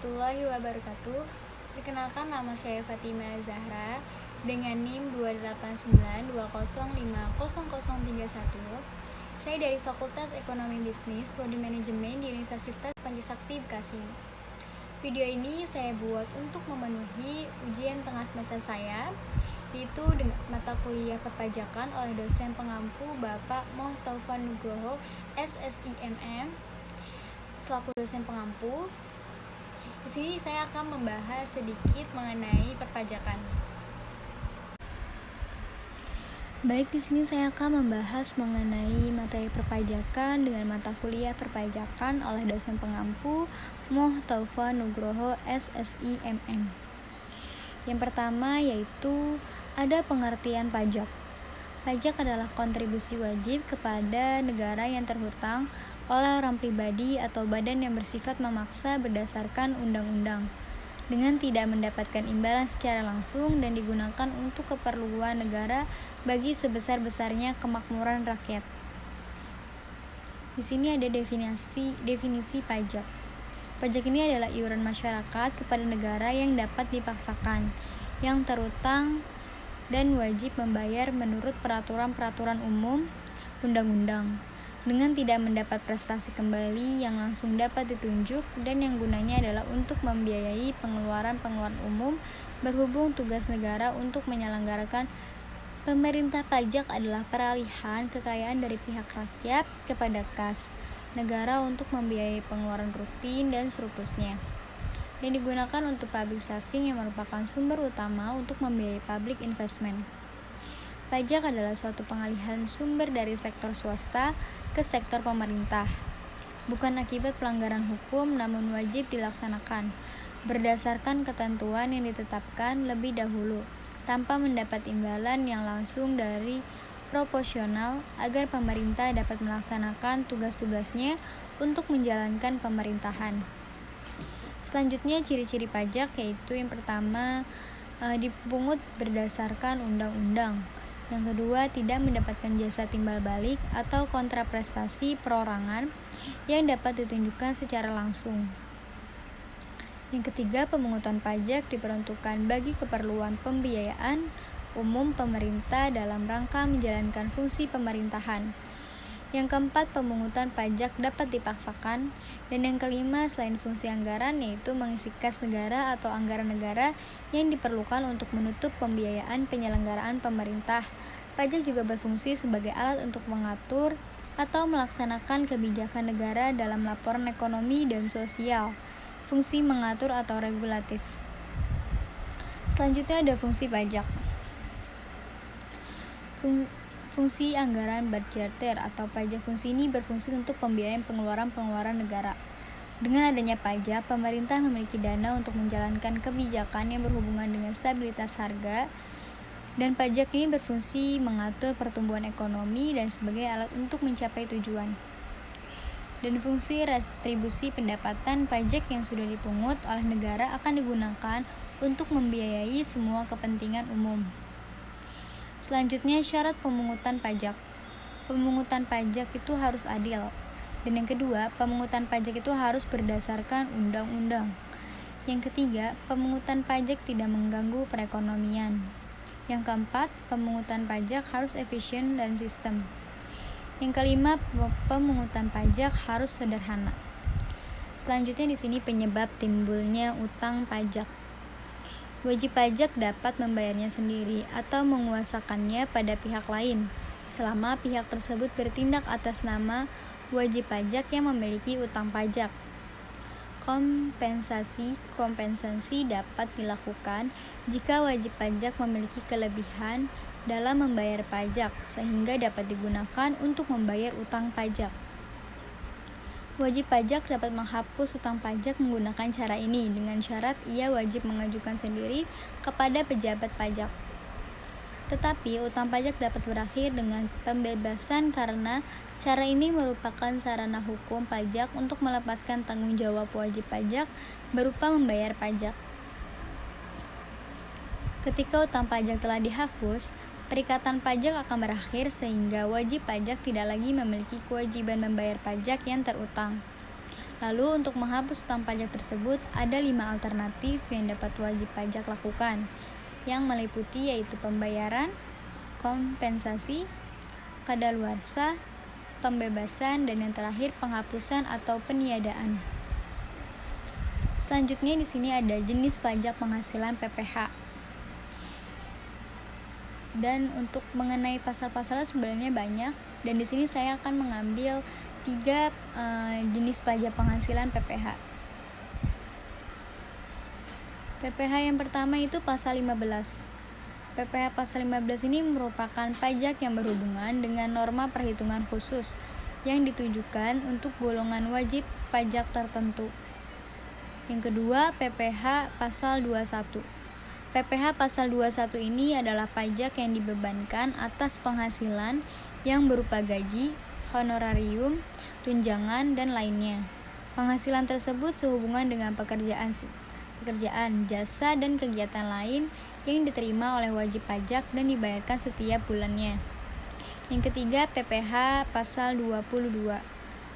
warahmatullahi wabarakatuh. Perkenalkan, nama saya Fatima Zahra dengan NIM 28920500031. Saya dari Fakultas Ekonomi Bisnis Prodi Manajemen di Universitas Pancasakti Bekasi. Video ini saya buat untuk memenuhi ujian tengah semester saya, yaitu dengan mata kuliah perpajakan oleh dosen pengampu Bapak Moh Taufan Nugroho SSIMM selaku dosen pengampu. Di sini saya akan membahas sedikit mengenai perpajakan. Baik, di sini saya akan membahas mengenai materi perpajakan dengan mata kuliah perpajakan oleh dosen pengampu Moh Taufan Nugroho SSIMM. Yang pertama yaitu ada pengertian pajak. Pajak adalah kontribusi wajib kepada negara yang terhutang oleh orang pribadi atau badan yang bersifat memaksa berdasarkan undang-undang, dengan tidak mendapatkan imbalan secara langsung dan digunakan untuk keperluan negara bagi sebesar-besarnya kemakmuran rakyat. Di sini ada definisi pajak. Pajak ini adalah iuran masyarakat kepada negara yang dapat dipaksakan, yang terhutang dan wajib membayar menurut peraturan-peraturan umum, undang-undang, dengan tidak mendapat prestasi kembali yang langsung dapat ditunjuk dan yang gunanya adalah untuk membiayai pengeluaran-pengeluaran umum berhubung tugas negara untuk menyelenggarakan pemerintah. Pajak adalah peralihan kekayaan dari pihak rakyat kepada kas negara untuk membiayai pengeluaran rutin dan surplusnya, yang digunakan untuk public saving yang merupakan sumber utama untuk membiayai public investment. Pajak adalah suatu pengalihan sumber dari sektor swasta ke sektor pemerintah, bukan akibat pelanggaran hukum namun wajib dilaksanakan berdasarkan ketentuan yang ditetapkan lebih dahulu tanpa mendapat imbalan yang langsung dari proporsional agar pemerintah dapat melaksanakan tugas-tugasnya untuk menjalankan pemerintahan. Selanjutnya ciri-ciri pajak yaitu yang pertama dipungut berdasarkan undang-undang. Yang kedua, tidak mendapatkan jasa timbal balik atau kontraprestasi perorangan yang dapat ditunjukkan secara langsung. Yang ketiga, pemungutan pajak diperuntukkan bagi keperluan pembiayaan umum pemerintah dalam rangka menjalankan fungsi pemerintahan. Yang keempat, pemungutan pajak dapat dipaksakan. Dan yang kelima, selain fungsi anggaran, yaitu mengisi kas negara atau anggaran negara yang diperlukan untuk menutup pembiayaan penyelenggaraan pemerintah. Pajak juga berfungsi sebagai alat untuk mengatur atau melaksanakan kebijakan negara dalam laporan ekonomi dan sosial. Fungsi mengatur atau regulatif. Selanjutnya ada fungsi pajak. Fungsi anggaran budgeter atau pajak. Fungsi ini berfungsi untuk pembiayaan pengeluaran negara. Dengan adanya pajak, pemerintah memiliki dana untuk menjalankan kebijakan yang berhubungan dengan stabilitas harga, dan pajak ini berfungsi mengatur pertumbuhan ekonomi dan sebagai alat untuk mencapai tujuan. Dan fungsi retribusi pendapatan. Pajak yang sudah dipungut oleh negara akan digunakan untuk membiayai semua kepentingan umum. Selanjutnya, syarat pemungutan pajak. Pemungutan pajak itu harus adil. Dan yang kedua, pemungutan pajak itu harus berdasarkan undang-undang. Yang ketiga, pemungutan pajak tidak mengganggu perekonomian. Yang keempat, pemungutan pajak harus efisien dan sistem. Yang kelima, pemungutan pajak harus sederhana. Selanjutnya di sini penyebab timbulnya utang pajak. Wajib pajak dapat membayarnya sendiri atau menguasakannya pada pihak lain, selama pihak tersebut bertindak atas nama wajib pajak yang memiliki utang pajak. Kompensasi dapat dilakukan jika wajib pajak memiliki kelebihan dalam membayar pajak, sehingga dapat digunakan untuk membayar utang pajak. Wajib pajak dapat menghapus utang pajak menggunakan cara ini dengan syarat ia wajib mengajukan sendiri kepada pejabat pajak. Tetapi utang pajak dapat berakhir dengan pembebasan karena cara ini merupakan sarana hukum pajak untuk melepaskan tanggung jawab wajib pajak berupa membayar pajak. Ketika utang pajak telah dihapus, perikatan pajak akan berakhir sehingga wajib pajak tidak lagi memiliki kewajiban membayar pajak yang terutang. Lalu untuk menghapus hutang pajak tersebut ada 5 alternatif yang dapat wajib pajak lakukan, yang meliputi yaitu pembayaran, kompensasi, kadaluarsa, pembebasan, dan yang terakhir penghapusan atau peniadaan. Selanjutnya di sini ada jenis pajak penghasilan PPH. Dan untuk mengenai pasal-pasalnya sebenarnya banyak, dan di sini saya akan mengambil 3 jenis pajak penghasilan PPH. PPH yang pertama itu pasal 15. PPH pasal 15 ini merupakan pajak yang berhubungan dengan norma perhitungan khusus yang ditujukan untuk golongan wajib pajak tertentu. Yang kedua, PPH pasal 21. PPH pasal 21 ini adalah pajak yang dibebankan atas penghasilan yang berupa gaji, honorarium, tunjangan, dan lainnya. Penghasilan tersebut sehubungan dengan pekerjaan, jasa, dan kegiatan lain yang diterima oleh wajib pajak dan dibayarkan setiap bulannya. Yang ketiga, PPH pasal 22.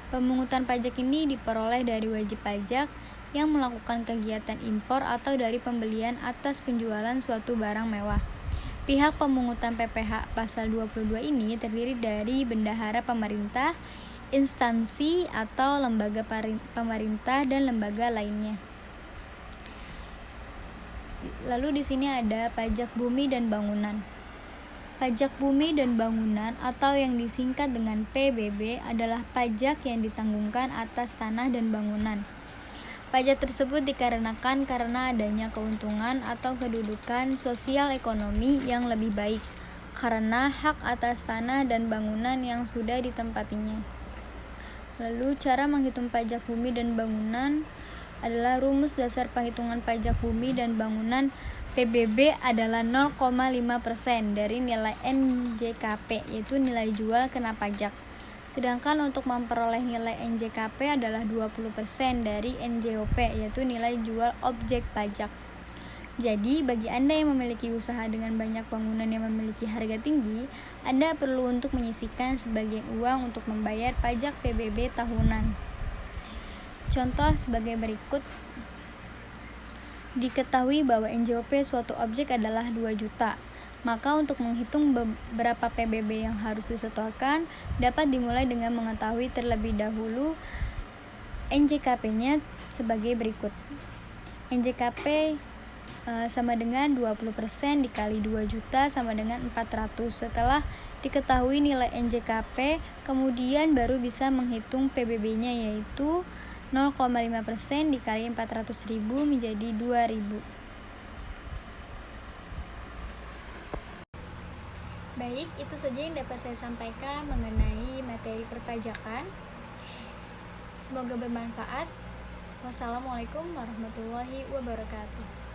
Pemungutan pajak ini diperoleh dari wajib pajak yang melakukan kegiatan impor atau dari pembelian atas penjualan suatu barang mewah. Pihak pemungutan PPH pasal 22 ini terdiri dari bendahara pemerintah, instansi atau lembaga pemerintah, dan lembaga lainnya. Lalu di sini ada pajak bumi dan bangunan. Pajak bumi dan bangunan atau yang disingkat dengan PBB adalah pajak yang ditanggungkan atas tanah dan bangunan. Pajak tersebut dikarenakan karena adanya keuntungan atau kedudukan sosial ekonomi yang lebih baik karena hak atas tanah dan bangunan yang sudah ditempatinya. Lalu cara menghitung pajak bumi dan bangunan adalah rumus dasar perhitungan pajak bumi dan bangunan PBB adalah 0,5% dari nilai NJKP, yaitu nilai jual kena pajak. Sedangkan untuk memperoleh nilai NJKP adalah 20% dari NJOP, yaitu nilai jual objek pajak. Jadi, bagi Anda yang memiliki usaha dengan banyak bangunan yang memiliki harga tinggi, Anda perlu untuk menyisihkan sebagian uang untuk membayar pajak PBB tahunan. Contoh sebagai berikut. Diketahui bahwa NJOP suatu objek adalah 2 juta. Maka untuk menghitung berapa PBB yang harus disetorkan dapat dimulai dengan mengetahui terlebih dahulu NJKP-nya sebagai berikut. NJKP sama dengan 20% dikali 2 juta sama dengan 400. Setelah diketahui nilai NJKP, kemudian baru bisa menghitung PBB-nya, yaitu 0,5% dikali 400.000 menjadi 2.000. Baik, itu saja yang dapat saya sampaikan mengenai materi perpajakan. Semoga bermanfaat. Wassalamualaikum warahmatullahi wabarakatuh.